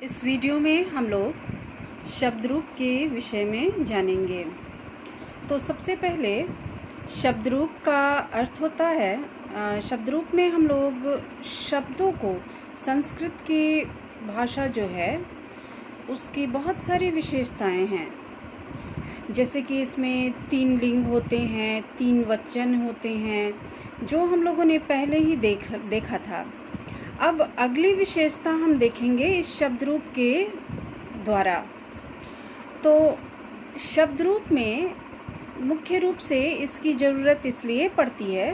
इस वीडियो में हम लोग शब्द रूप के विषय में जानेंगे। तो सबसे पहले शब्द रूप का अर्थ होता है, शब्द रूप में हम लोग शब्दों को संस्कृत की भाषा जो है उसकी बहुत सारी विशेषताएं हैं। जैसे कि इसमें 3 लिंग होते हैं, 3 वचन होते हैं, जो हम लोगों ने पहले ही देखा था। अब अगली विशेषता हम देखेंगे इस शब्द रूप के द्वारा। तो शब्द रूप में मुख्य रूप से इसकी ज़रूरत इसलिए पड़ती है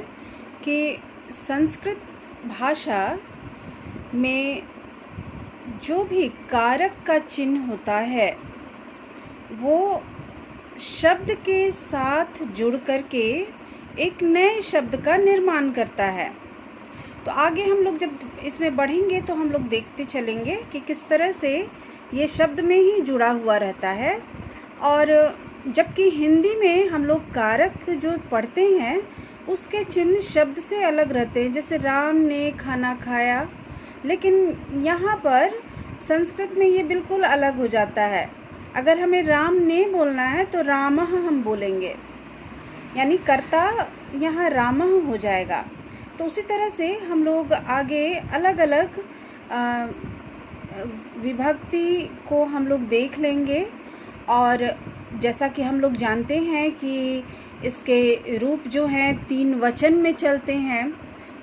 कि संस्कृत भाषा में जो भी कारक का चिन्ह होता है वो शब्द के साथ जुड़ करके एक नए शब्द का निर्माण करता है। तो आगे हम लोग जब इसमें बढ़ेंगे तो हम लोग देखते चलेंगे कि किस तरह से ये शब्द में ही जुड़ा हुआ रहता है। और जबकि हिंदी में हम लोग कारक जो पढ़ते हैं उसके चिन्ह शब्द से अलग रहते हैं, जैसे राम ने खाना खाया, लेकिन यहाँ पर संस्कृत में ये बिल्कुल अलग हो जाता है। अगर हमें राम ने बोलना है तो रामः हम बोलेंगे, यानी कर्ता यहाँ रामः हो जाएगा। तो उसी तरह से हम लोग आगे अलग अलग विभक्ति को हम लोग देख लेंगे। और जैसा कि हम लोग जानते हैं कि इसके रूप जो हैं 3 वचन में चलते हैं,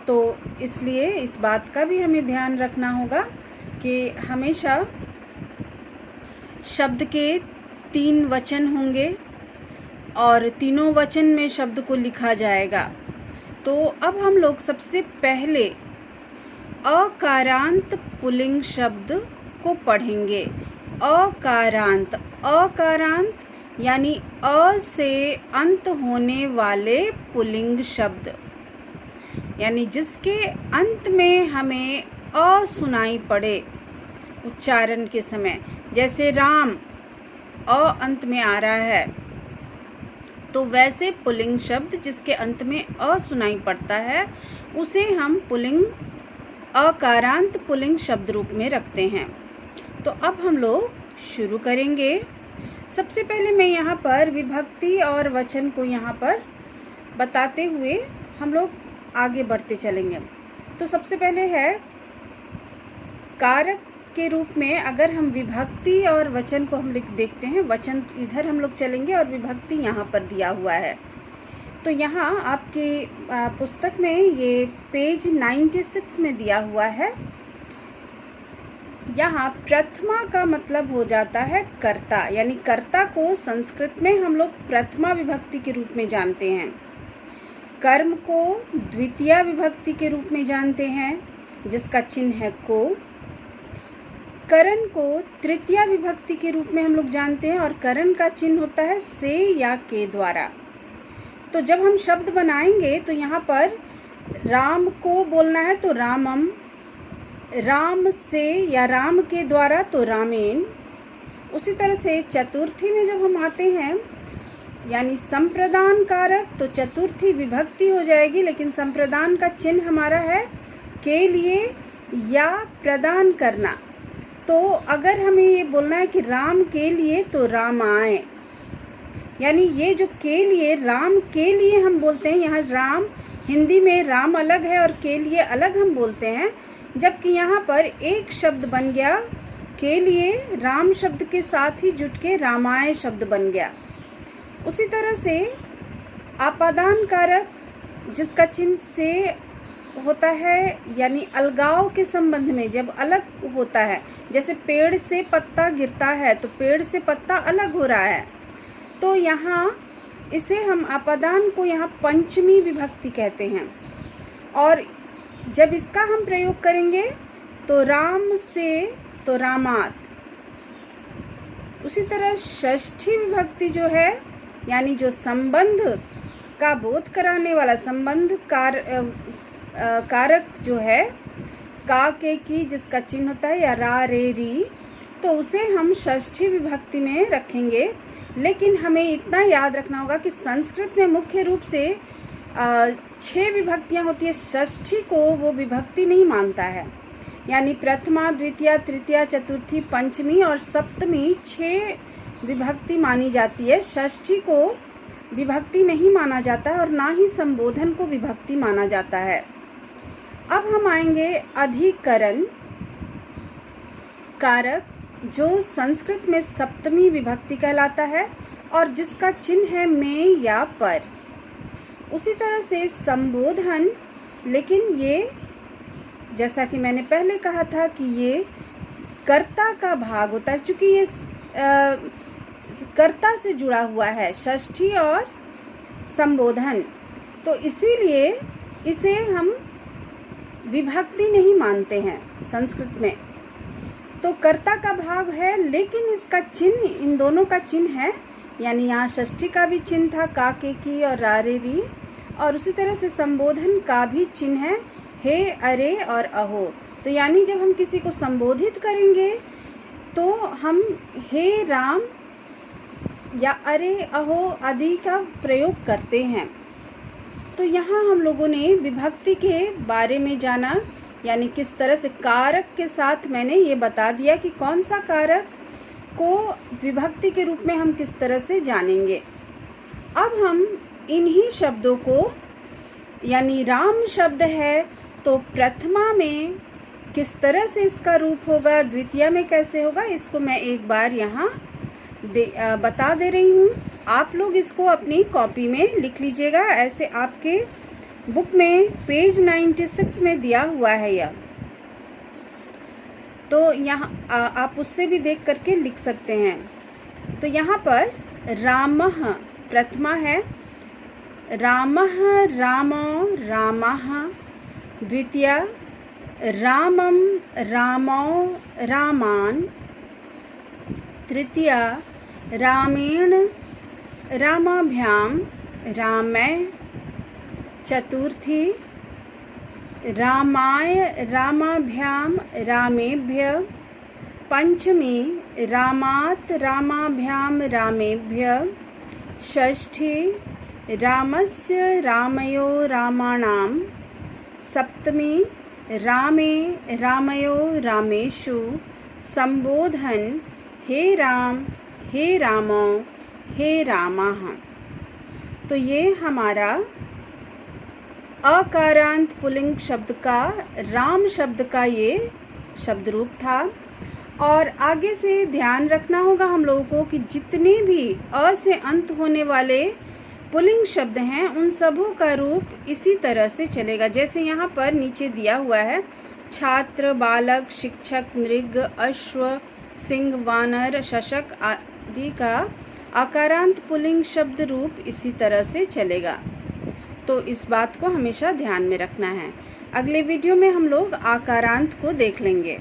तो इसलिए इस बात का भी हमें ध्यान रखना होगा कि हमेशा शब्द के 3 वचन होंगे और तीनों वचन में शब्द को लिखा जाएगा। तो अब हम लोग सबसे पहले अकारांत पुल्लिंग शब्द को पढ़ेंगे। अकारांत यानी अ से अंत होने वाले पुल्लिंग शब्द, यानी जिसके अंत में हमें अ सुनाई पड़े उच्चारण के समय। जैसे राम अ अंत में आ रहा है, तो वैसे पुल्लिंग शब्द जिसके अंत में अ सुनाई पड़ता है उसे हम पुल्लिंग अकारांत पुल्लिंग शब्द रूप में रखते हैं। तो अब हम लोग शुरू करेंगे। सबसे पहले मैं यहाँ पर विभक्ति और वचन को यहाँ पर बताते हुए हम लोग आगे बढ़ते चलेंगे। तो सबसे पहले है कारक के रूप में। अगर हम विभक्ति और वचन को हम देखते हैं, वचन इधर हम लोग चलेंगे और विभक्ति यहाँ पर दिया हुआ है। तो यहाँ आपकी पुस्तक में ये पेज 96 में दिया हुआ है। यहाँ प्रथमा का मतलब हो जाता है कर्ता, यानी कर्ता को संस्कृत में हम लोग प्रथमा विभक्ति के रूप में जानते हैं। कर्म को द्वितीय विभक्ति के रूप में जानते हैं, जिसका चिन्ह है को। करण को तृतीया विभक्ति के रूप में हम लोग जानते हैं और करण का चिन्ह होता है से या के द्वारा। तो जब हम शब्द बनाएंगे तो यहाँ पर राम को बोलना है तो रामम, राम से या राम के द्वारा तो रामेन। उसी तरह से चतुर्थी में जब हम आते हैं, यानी संप्रदान कारक, तो चतुर्थी विभक्ति हो जाएगी, लेकिन संप्रदान का चिन्ह हमारा है के लिए या प्रदान करना। तो अगर हमें ये बोलना है कि राम के लिए तो रामाय, यानी ये जो के लिए, राम के लिए हम बोलते हैं, यहाँ राम हिंदी में राम अलग है और के लिए अलग हम बोलते हैं, जबकि यहाँ पर एक शब्द बन गया के लिए, राम शब्द के साथ ही जुट के रामाय शब्द बन गया। उसी तरह से आपादान कारक जिसका चिन्ह से होता है, यानी अलगाव के संबंध में जब अलग होता है, जैसे पेड़ से पत्ता गिरता है तो पेड़ से पत्ता अलग हो रहा है, तो यहाँ इसे हम आपादान को यहाँ पंचमी विभक्ति कहते हैं। और जब इसका हम प्रयोग करेंगे तो राम से तो रामात। उसी तरह षष्ठी विभक्ति जो है, यानी जो संबंध का बोध कराने वाला संबंध कारक जो है का के की जिसका चिन्ह होता है, या रा रे री, तो उसे हम षष्ठी विभक्ति में रखेंगे। लेकिन हमें इतना याद रखना होगा कि संस्कृत में मुख्य रूप से 6 विभक्तियाँ होती है, षष्ठी को वो विभक्ति नहीं मानता है। यानी प्रथमा, द्वितीया, तृतीया, चतुर्थी, पंचमी और सप्तमी 6 विभक्ति मानी जाती है। षष्ठी को विभक्ति नहीं माना जाता है और ना ही संबोधन को विभक्ति माना जाता है। अब हम आएंगे अधिकरण कारक, जो संस्कृत में सप्तमी विभक्ति कहलाता है और जिसका चिन्ह है में या पर। उसी तरह से संबोधन, लेकिन ये जैसा कि मैंने पहले कहा था कि ये कर्ता का भाग होता है, क्योंकि ये कर्ता से जुड़ा हुआ है, षष्ठी और संबोधन, तो इसीलिए इसे हम विभक्ति नहीं मानते हैं संस्कृत में। तो कर्ता का भाग है, लेकिन इसका चिन्ह, इन दोनों का चिन्ह है, यानी यहाँ षष्ठी का भी चिन्ह था का, के, की और रा, रे, री, और उसी तरह से संबोधन का भी चिन्ह है हे, अरे और अहो। तो यानी जब हम किसी को संबोधित करेंगे तो हम हे राम या अरे, अहो आदि का प्रयोग करते हैं। तो यहाँ हम लोगों ने विभक्ति के बारे में जाना, यानी किस तरह से कारक के साथ मैंने ये बता दिया कि कौन सा कारक को विभक्ति के रूप में हम किस तरह से जानेंगे। अब हम इन्हीं शब्दों को, यानी राम शब्द है तो प्रथमा में किस तरह से इसका रूप होगा, द्वितीया में कैसे होगा, इसको मैं एक बार यहाँ बता दे रही हूँ। आप लोग इसको अपनी कॉपी में लिख लीजिएगा। ऐसे आपके बुक में पेज 96 में दिया हुआ है यह, तो यहाँ आप उससे भी देख करके लिख सकते हैं। तो यहाँ पर रामः प्रथमा है, रामः रामो रामः, द्वितीया रामं रामौ रामान्, तृतीया रामेण रामाभ्यां रामै, चतुर्थी रामाय रामाभ्यां रामेभ्य, पंचमी रामात् रामाभ्यां रामेभ्य, षष्ठी रामस्य रामयो रामाणां, सप्तमी रामे रामयो रामेषु, संबोधन हे राम, हे रामो, हे रामः। तो ये हमारा अकारांत पुल्लिंग शब्द का, राम शब्द का ये शब्द रूप था। और आगे से ध्यान रखना होगा हम लोगों को कि जितने भी अ से अंत होने वाले पुल्लिंग शब्द हैं उन सबों का रूप इसी तरह से चलेगा। जैसे यहाँ पर नीचे दिया हुआ है, छात्र, बालक, शिक्षक, मृग, अश्व, सिंह, वानर, शशक आदि का आकारांत पुल्लिंग शब्द रूप इसी तरह से चलेगा। तो इस बात को हमेशा ध्यान में रखना है। अगले वीडियो में हम लोग आकारांत को देख लेंगे।